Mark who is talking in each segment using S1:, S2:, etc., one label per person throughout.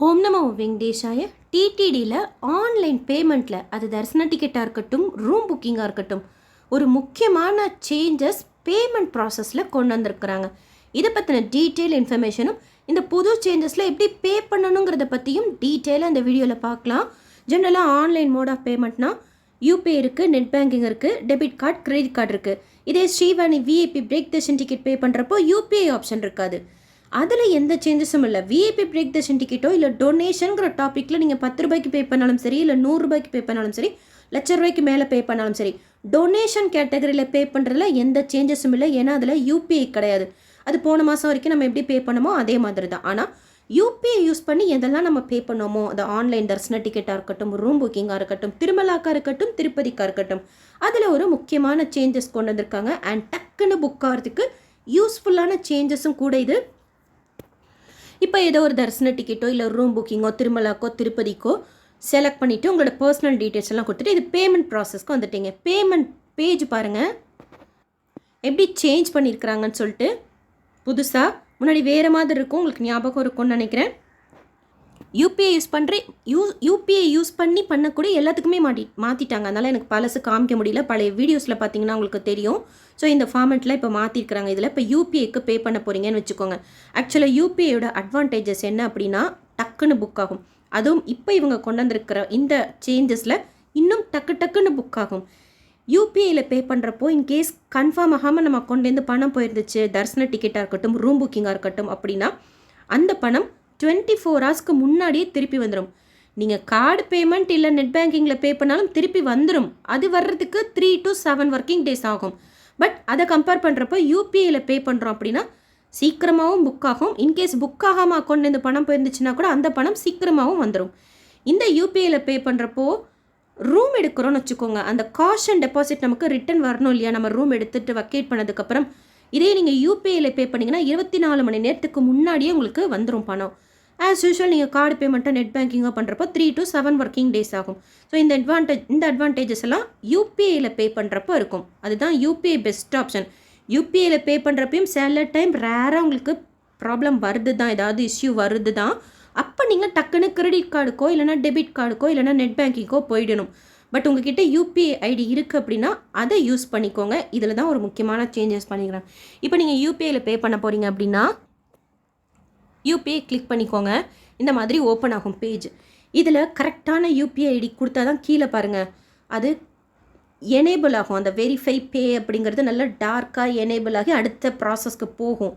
S1: ஓம் நமோ வெங்கடேஷாய. டிடிடியில் ஆன்லைன் பேமெண்ட்டில் அது தரிசன டிக்கெட்டாக இருக்கட்டும், ரூம் புக்கிங்காக இருக்கட்டும், ஒரு முக்கியமான சேஞ்சஸ் பேமெண்ட் ப்ராசஸில் கொண்டு வந்திருக்கிறாங்க. இதை பற்றின டீட்டெயில் இன்ஃபர்மேஷனும் இந்த புது சேஞ்சஸில் எப்படி பே பண்ணணுங்கிறத பற்றியும் டீட்டெயிலாக இந்த வீடியோவில் பார்க்கலாம். ஜென்ரலாக ஆன்லைன் மோட் ஆஃப் பேமெண்ட்னா யூபிஐ இருக்குது, நெட் பேங்கிங் இருக்குது, டெபிட் கார்டு, கிரெடிட் கார்டு இருக்குது. இதே Srivani VIP break darshan ticket pay பண்ணுறப்போ யூபிஐ ஆப்ஷன் இருக்காது. அதில் எந்த சேஞ்சஸும் இல்லை. விஐபி பிரேக் தர்ஷன் டிக்கெட்டோ இல்லை டொனேஷனுங்கிற டாப்பிக்கில் நீங்கள் 10 ரூபாய்க்கு பே பண்ணாலும் சரி, இல்லை 100 ரூபாய்க்கு பே பண்ணாலும் சரி, லட்ச ரூபாய்க்கு மேலே பே பண்ணாலும் சரி, டொனேஷன் கேட்டகரியில் பே பண்ணுறதுல எந்த சேஞ்சஸும் இல்லை. ஏன்னா அதில் யூபிஐ கிடையாது. அது போன மாதம் வரைக்கும் நம்ம எப்படி பே பண்ணமோ அதே மாதிரி தான். ஆனால் யூபிஐ யூஸ் பண்ணி எதெல்லாம் நம்ம பே பண்ணோமோ, அது ஆன்லைன் தரிசன டிக்கெட்டாக இருக்கட்டும், ரூம் புக்கிங்காக இருக்கட்டும், திருமலாக்காக இருக்கட்டும், திருப்பதிக்காக இருக்கட்டும், அதில் ஒரு முக்கியமான சேஞ்சஸ் கொண்டு வந்திருக்காங்க. அண்ட் டக்குன்னு புக் ஆகிறதுக்கு யூஸ்ஃபுல்லான சேஞ்சஸும் கூட இது. இப்போ ஏதோ ஒரு தரிசன டிக்கெட்டோ இல்லை ரூம் புக்கிங்கோ, திருமலாக்கோ, திருப்பதிக்கோ செலக்ட் பண்ணிவிட்டு உங்களோட பர்சனல் டீட்டெயில்ஸ் எல்லாம் கொடுத்துட்டு இது பேமெண்ட் ப்ராசஸ்க்கு வந்துட்டீங்க. பேமெண்ட் பேஜ் பாருங்கள் எப்படி சேஞ்ச் பண்ணியிருக்கிறாங்கன்னு சொல்லிட்டு. புதுசாக முன்னாடி வேறு மாதிரி இருக்கும், உங்களுக்கு ஞாபகம் இருக்கும்னு நினைக்கிறேன். யூபிஐ யூஸ் பண்ணி பண்ணக்கூடிய எல்லாத்துக்குமே மாற்றிட்டாங்க. அதனால் எனக்கு பழசு காமிக்க முடியல. பழைய வீடியோஸில் பார்த்தீங்கன்னா உங்களுக்கு தெரியும். ஸோ இந்த ஃபார்மெட்டில் இப்போ மாற்றிருக்கிறாங்க. இதில் இப்போ யூபிஐக்கு பே பண்ண போகிறீங்கன்னு வச்சுக்கோங்க. ஆக்சுவலாக யூபிஐயோட அட்வான்டேஜஸ் என்ன அப்படின்னா டக்குன்னு புக் ஆகும். அதுவும் இப்போ இவங்க கொண்டு வந்திருக்கிற இந்த சேஞ்சஸில் இன்னும் டக்குன்னு புக் ஆகும். யூபிஐயில் பே பண்ணுறப்போ இன்கேஸ் கன்ஃபார்ம் ஆகாமல் நம்ம கொண்டேருந்து பணம் போயிருந்துச்சு, தரிசன டிக்கெட்டாக இருக்கட்டும், ரூம் புக்கிங்காக இருக்கட்டும் அப்படின்னா அந்த பணம் 24 ஹவர்ஸ்க்கு முன்னாடியே திருப்பி வந்துடும். நீங்கள் கார்டு பேமெண்ட் இல்லை நெட் பேங்கிங்கில் பே பண்ணாலும் திருப்பி வந்துடும். அது வர்றதுக்கு 3 to 7 ஒர்க்கிங் டேஸ் ஆகும். பட் அதை கம்பேர் பண்ணுறப்போ யூபிஐயில் பே பண்ணுறோம் அப்படின்னா சீக்கிரமாகவும் புக் ஆகும். இன்கேஸ் புக் ஆகாமல் அக்கௌண்ட் இந்த பணம் போயிருந்துச்சுன்னா கூட அந்த பணம் சீக்கிரமாகவும் வந்துடும். இந்த யூபிஐயில் பே பண்ணுறப்போ ரூம் எடுக்கிறோன்னு வச்சுக்கோங்க, அந்த காஷன் டெபாசிட் நமக்கு ரிட்டன் வரணும் இல்லையா, நம்ம ரூம் எடுத்துகிட்டு வக்கேட் பண்ணதுக்கப்புறம். இதே நீங்கள் யூபிஐயில் பே பண்ணிங்கன்னா 24 மணி நேரத்துக்கு முன்னாடியே உங்களுக்கு வந்துடும் பணம். ஆஸ் யூஷுவல் நீங்கள் கார்டு பேமெண்ட்டோ நெட் பேங்கிங்கோ பண்ணுறப்போ 3 to 7 ஒர்க்கிங் டேஸ் ஆகும். ஸோ இந்த அட்வான்டேஜஸ் எல்லாம் யூபிஐயில் பே பண்ணுறப்போ இருக்கும். அதுதான் யூபிஐ பெஸ்ட் ஆப்ஷன். யூபிஐயில் பே பண்ணுறப்பையும் சில டைம் ரேராக உங்களுக்கு ப்ராப்ளம் வருது தான், ஏதாவது இஷ்யூ வருது தான். அப்போ நீங்கள் டக்குன்னு கிரெடிட் கார்டுக்கோ இல்லைனா டெபிட் கார்டுக்கோ இல்லைனா நெட் பேங்கிங்கோ போயிடணும். பட் உங்ககிட்ட யூபிஐ ஐடி இருக்குது அப்படின்னா அதை யூஸ் பண்ணிக்கோங்க. இதில் தான் ஒரு முக்கியமான சேஞ்சஸ் பண்ணிக்கிறேன். இப்போ நீங்கள் யூபிஐயில் பே பண்ண போகிறீங்க அப்படின்னா யூபிஐ கிளிக் பண்ணிக்கோங்க. இந்த மாதிரி ஓப்பன் ஆகும் பேஜ். இதில் கரெக்டான யூபிஐ ஐடி கொடுத்தா தான் கீழே பாருங்கள் அது எனேபிள் ஆகும். அந்த வெரிஃபை பே அப்படிங்கிறது நல்லா டார்க்காக எனேபிள் ஆகி அடுத்த ப்ராசஸ்க்கு போகும்.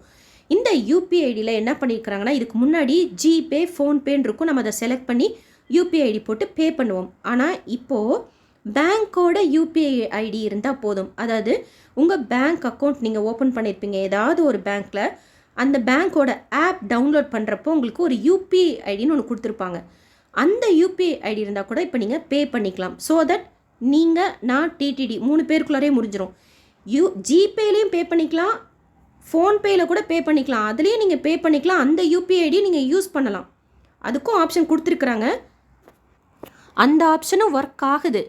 S1: இந்த யூபிஐ ஐடியில் என்ன பண்ணியிருக்கிறாங்கன்னா, இதுக்கு முன்னாடி ஜிபே, ஃபோன்பேன்னு இருக்கும். நம்ம அதை செலக்ட் பண்ணி யூபிஐ ஐடி போட்டு பே பண்ணுவோம். ஆனால் இப்போது பேங்க்கோட யூபிஐ ஐடி இருந்தால் போதும். அதாவது உங்கள் பேங்க் அக்கௌண்ட் நீங்கள் ஓப்பன் பண்ணியிருப்பீங்க ஏதாவது ஒரு பேங்க்கில், அந்த பேங்க்கோட ஆப் டவுன்லோட் பண்ணுறப்போ உங்களுக்கு ஒரு யூபிஐ ஐடின்னு ஒன்று கொடுத்துருப்பாங்க. அந்த யூபிஐ ஐடி இருந்தால் கூட இப்போ நீங்கள் பே பண்ணிக்கலாம். ஸோ தட் நான் டிடிடி 3 பேருக்குள்ளாரே முடிஞ்சிடும். ஜிபேலையும் பே பண்ணிக்கலாம், ஃபோன்பேயில் கூட பே பண்ணிக்கலாம், அதுலேயும் நீங்கள் பே பண்ணிக்கலாம். அந்த யூபிஐ ஐடியை நீங்கள் யூஸ் பண்ணலாம். அதுக்கும் ஆப்ஷன் கொடுத்துருக்குறாங்க. அந்த ஆப்ஷனும் ஒர்க் ஆகுது.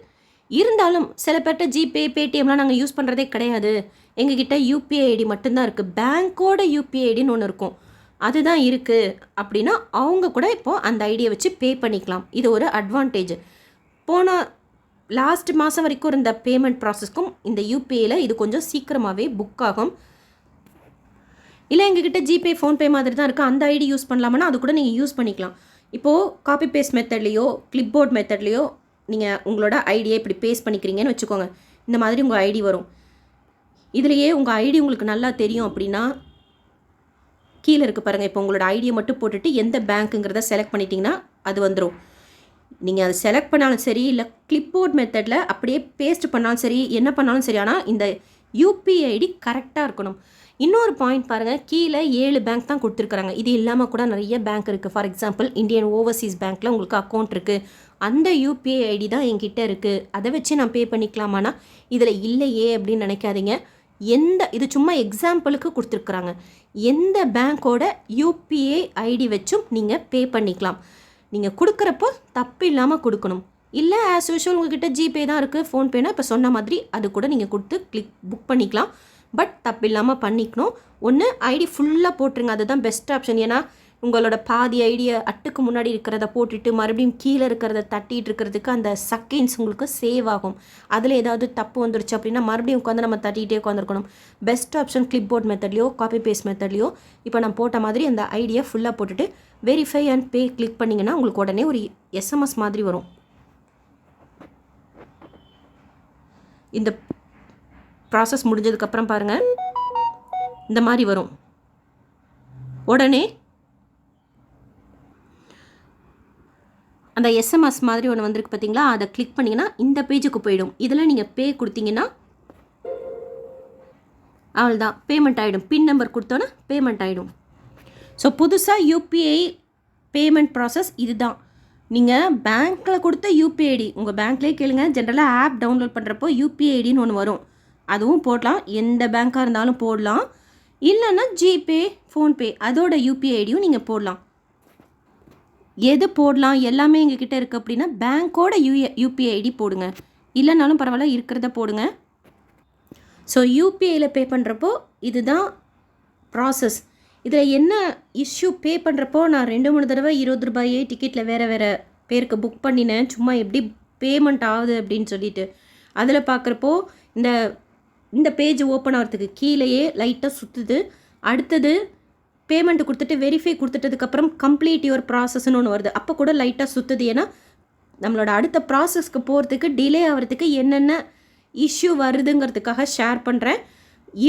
S1: இருந்தாலும் சில பேர்கிட்ட ஜிபே, பேடிஎம்லாம் நாங்கள் யூஸ் பண்ணுறதே கிடையாது, எங்ககிட்ட யூபிஐ ஐடி மட்டும்தான் இருக்குது, பேங்க்கோட யூபிஐ ஐடின்னு ஒன்று இருக்கும், அதுதான் இருக்குது அப்படின்னா அவங்க கூட இப்போது அந்த ஐடியை வச்சு பே பண்ணிக்கலாம். இது ஒரு அட்வான்டேஜ். லாஸ்ட் மாதம் வரைக்கும் இருந்த பேமெண்ட் ப்ராசஸ்க்கும் இந்த யூபிஐயில் இது கொஞ்சம் சீக்கிரமாகவே புக் ஆகும். இல்லை எங்ககிட்ட ஜிபே, ஃபோன்பே மாதிரி தான் இருக்குது, அந்த ஐடி யூஸ் பண்ணலாமன்னா அது கூட நீங்கள் யூஸ் பண்ணிக்கலாம். இப்போது காப்பி பேஸ்ட் மெத்தட்லேயோ கிளிப் போர்ட் மெத்தட்லேயோ நீங்கள் உங்களோட ஐடியை இப்படி பேஸ்ட் பண்ணிக்கிறீங்கன்னு வச்சுக்கோங்க. இந்த மாதிரி உங்கள் ஐடி வரும். இதுலேயே உங்கள் ஐடி உங்களுக்கு நல்லா தெரியும் அப்படின்னா கீழே இருக்குது பாருங்கள். இப்போ உங்களோட ஐடியை மட்டும் போட்டுட்டு எந்த பேங்க்குங்கிறத செலக்ட் பண்ணிட்டீங்கன்னா அது வந்துடும். நீங்கள் அதை செலக்ட் பண்ணாலும் சரி, இல்லை கிளிப் போர்ட் மெத்தடில் அப்படியே பேஸ்ட் பண்ணாலும் சரி, என்ன பண்ணாலும் சரி, ஆனால் இந்த யூபிஐ ஐடி கரெக்டாக இருக்கணும். இன்னொரு பாயிண்ட் பாருங்கள், கீழே 7 பேங்க் தான் கொடுத்துருக்குறாங்க. இது இல்லாமல் கூட நிறைய பேங்க் இருக்குது. ஃபார் எக்ஸாம்பிள் இந்தியன் ஓவர்சீஸ் பேங்க்கில் உங்களுக்கு அக்கௌண்ட் இருக்குது, அந்த யூபிஐ ஐடி தான் என்கிட்ட இருக்குது, அதை வச்சு நான் பே பண்ணிக்கலாமான்னா இதில் இல்லையே அப்படின்னு நினைக்காதீங்க. இது சும்மா எக்ஸாம்பிளுக்கு கொடுத்துருக்குறாங்க. எந்த பேங்க்கோட யூபிஐ ஐடி வச்சும் நீங்கள் பே பண்ணிக்கலாம். நீங்கள் கொடுக்குறப்போ தப்பு இல்லாமல் கொடுக்கணும். இல்லை ஆஸ் யூஷுவல் உங்கள்கிட்ட ஜிபே தான் இருக்குது, ஃபோன்பேனா இப்போ சொன்ன மாதிரி அது கூட நீங்கள் கொடுத்து புக் பண்ணிக்கலாம். பட் தப்பு இல்லாமல் பண்ணிக்கணும். ஒன்று ஐடி ஃபுல்லாக போட்டுருங்க, அதுதான் பெஸ்ட் ஆப்ஷன். ஏன்னா உங்களோட பாதி ஐடியா அட்டுக்கு முன்னாடி இருக்கிறத போட்டுட்டு மறுபடியும் கீழே இருக்கிறத தட்டிகிட்டு இருக்கிறதுக்கு அந்த செகண்ட்ஸ் உங்களுக்கு சேவ் ஆகும். அதில் ஏதாவது தப்பு வந்துருச்சு அப்படின்னா மறுபடியும் உட்காந்து நம்ம தட்டிகிட்டே உட்காந்துருக்கணும். பெஸ்ட் ஆப்ஷன் கிளிப்போர்ட் மெத்தட்லையோ காப்பி பேஸ்ட் மெத்தட்லையோ இப்போ நான் போட்ட மாதிரி அந்த ஐடியா ஃபுல்லாக போட்டுட்டு வெரிஃபை அண்ட் பே கிளிக் பண்ணிங்கன்னா உங்களுக்கு உடனே ஒரு எஸ்எம்எஸ் மாதிரி வரும். இந்த ப்ராசஸ் முடிஞ்சதுக்கப்புறம் பாருங்கள் இந்த மாதிரி வரும். உடனே அந்த எஸ்எம்எஸ் மாதிரி ஒன்று வந்திருக்கு பார்த்தீங்களா, அதை கிளிக் பண்ணிங்கன்னா இந்த பேஜுக்கு போயிடும். இதில் நீங்கள் பே கொடுத்தீங்கன்னா அவ்வளோதான், பேமெண்ட் ஆகிடும். பின் நம்பர் கொடுத்தோன்னா பேமெண்ட் ஆகிடும். ஸோ புதுசாக யூபிஐ பேமெண்ட் ப்ராசஸ் இதுதான். நீங்கள் பேங்க்கில் கொடுத்த யூபிஐ ஐடி உங்கள் பேங்க்லேயே கேளுங்க. ஜென்ரலாக ஆப் டவுன்லோட் பண்ணுறப்போ யூபிஐ ஐடின்னு ஒன்று வரும், அதுவும் போடலாம். எந்த பேங்க்காக இருந்தாலும் போடலாம். இல்லைன்னா ஜிபே, ஃபோன்பே அதோட யூபிஐ ஐடியும் நீங்கள் போடலாம். எது போடலாம் எல்லாமே எங்ககிட்ட இருக்குது அப்படின்னா பேங்க்கோட யூபிஐ ஐடி போடுங்க. இல்லைனாலும் பரவாயில்ல, இருக்கிறத போடுங்க. ஸோ யூபிஐயில் பே பண்ணுறப்போ இதுதான் ப்ராசஸ். இதில் என்ன இஷ்யூ, பே பண்ணுறப்போ நான் 2-3 தடவை 20 ரூபாயே டிக்கெட்டில் வேறு பேருக்கு புக் பண்ணினேன், சும்மா எப்படி பேமெண்ட் ஆகுது அப்படின்னு சொல்லிட்டு. அதில் பார்க்குறப்போ இந்த பேஜ் ஓப்பன் ஆகிறதுக்கு கீழேயே லைட்டாக சுற்றுது. அடுத்தது பேமெண்ட் கொடுத்துட்டு வெரிஃபை கொடுத்துட்டதுக்கப்புறம் கம்ப்ளீட் யுவர் ப்ராசஸ்ன்னு ஒன்று வருது, அப்போ கூட லைட்டாக சுற்றுது. ஏன்னா நம்மளோட அடுத்த ப்ராசஸ்க்கு போகிறதுக்கு டிலே ஆகிறதுக்கு என்னென்ன இஷ்யூ வருதுங்கிறதுக்காக ஷேர் பண்ணுறேன்.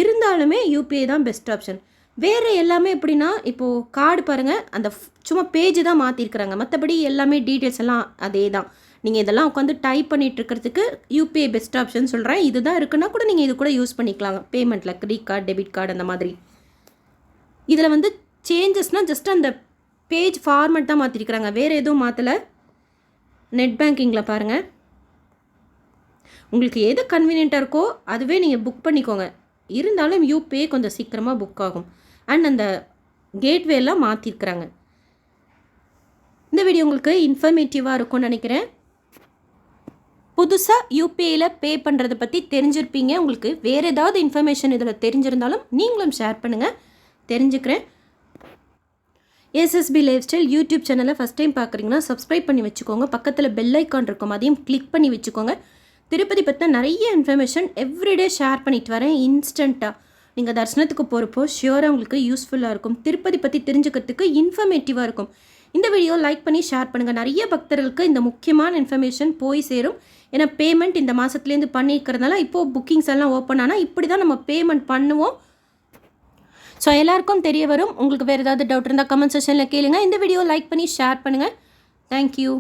S1: இருந்தாலுமே யூபிஐ தான் பெஸ்ட் ஆப்ஷன். வேறு எல்லாமே எப்படின்னா, இப்போது கார்டு பாருங்கள், அந்த சும்மா பேஜ் தான் மாற்றிருக்கிறாங்க, மற்றபடி எல்லாமே டீட்டெயில்ஸ் எல்லாம் அதே தான். நீங்கள் இதெல்லாம் உட்காந்து டைப் பண்ணிகிட்டு இருக்கிறதுக்கு யூபிஐ பெஸ்ட் ஆப்ஷன் சொல்கிறேன். இதுதான் இருக்குன்னா கூட நீங்கள் இது கூட யூஸ் பண்ணிக்கலாம் பேமெண்ட்டில், கிரெடிட் கார்டு, டெபிட் கார்டு அந்த மாதிரி. இதில் சேஞ்சஸ்னால் ஜஸ்ட் அந்த பேஜ் ஃபார்மேட் தான் மாற்றிருக்கிறாங்க, வேறு எதுவும் மாற்றலை. நெட் பேங்கிங்கில் பாருங்கள், உங்களுக்கு எது கன்வீனியண்ட்டாக இருக்கோ அதுவே நீங்கள் புக் பண்ணிக்கோங்க. இருந்தாலும் யூபிஐ கொஞ்சம் சீக்கிரமாக புக் ஆகும். அண்ட் அந்த கேட்வேலாம் மாற்றிருக்கிறாங்க. இந்த வீடியோ உங்களுக்கு இன்ஃபர்மேட்டிவாக இருக்கும்னு நினைக்கிறேன். புதுசாக யூபிஐயில் பே பண்ணுறதை பற்றி தெரிஞ்சிருப்பீங்க. உங்களுக்கு வேறு ஏதாவது இன்ஃபர்மேஷன் இதில் தெரிஞ்சிருந்தாலும் நீங்களும் ஷேர் பண்ணுங்கள், தெரிஞ்சுக்கிறேன். எஸ்எஸ்பி லைஃப் ஸ்டைல் யூடியூப் சேனலை ஃபஸ்ட் டைம் பார்க்குறீங்கன்னா சப்ஸ்கிரைப் பண்ணி வச்சுக்கோங்க. பக்கத்தில் பெல் ஐக்கான் இருக்கும், அதையும் கிளிக் பண்ணி வச்சுக்கோங்க. திருப்பதி பற்றின நிறைய இன்ஃபர்மேஷன் எவ்ரிடே ஷேர் பண்ணிட்டு வரேன் இன்ஸ்டண்ட்டாக. நீங்கள் தரிசனத்துக்கு போகிறப்போ ஷியோராக உங்களுக்கு யூஸ்ஃபுல்லாக இருக்கும். திருப்பதி பற்றி தெரிஞ்சுக்கிறதுக்கு இன்ஃபர்மேட்டிவாக இருக்கும். இந்த வீடியோ லைக் பண்ணி ஷேர் பண்ணுங்கள். நிறைய பக்தர்களுக்கு இந்த முக்கியமான இன்ஃபர்மேஷன் போய் சேரும். ஏன்னா பேமெண்ட் இந்த மாதத்துலேருந்து பண்ணியிருக்கிறதுனால இப்போது புக்கிங்ஸ் எல்லாம் ஓப்பன் ஆனால் இப்படி தான் நம்ம பேமெண்ட் பண்ணுவோம். ஸோ எல்லாருக்கும் தெரிய வரும். உங்களுக்கு வேறு ஏதாவது டவுட் இருந்தால் கமெண்ட் செக்ஷனில் கேளுங்க. இந்த வீடியோ லைக் பண்ணி ஷேர் பண்ணுங்கள். தேங்க்யூ.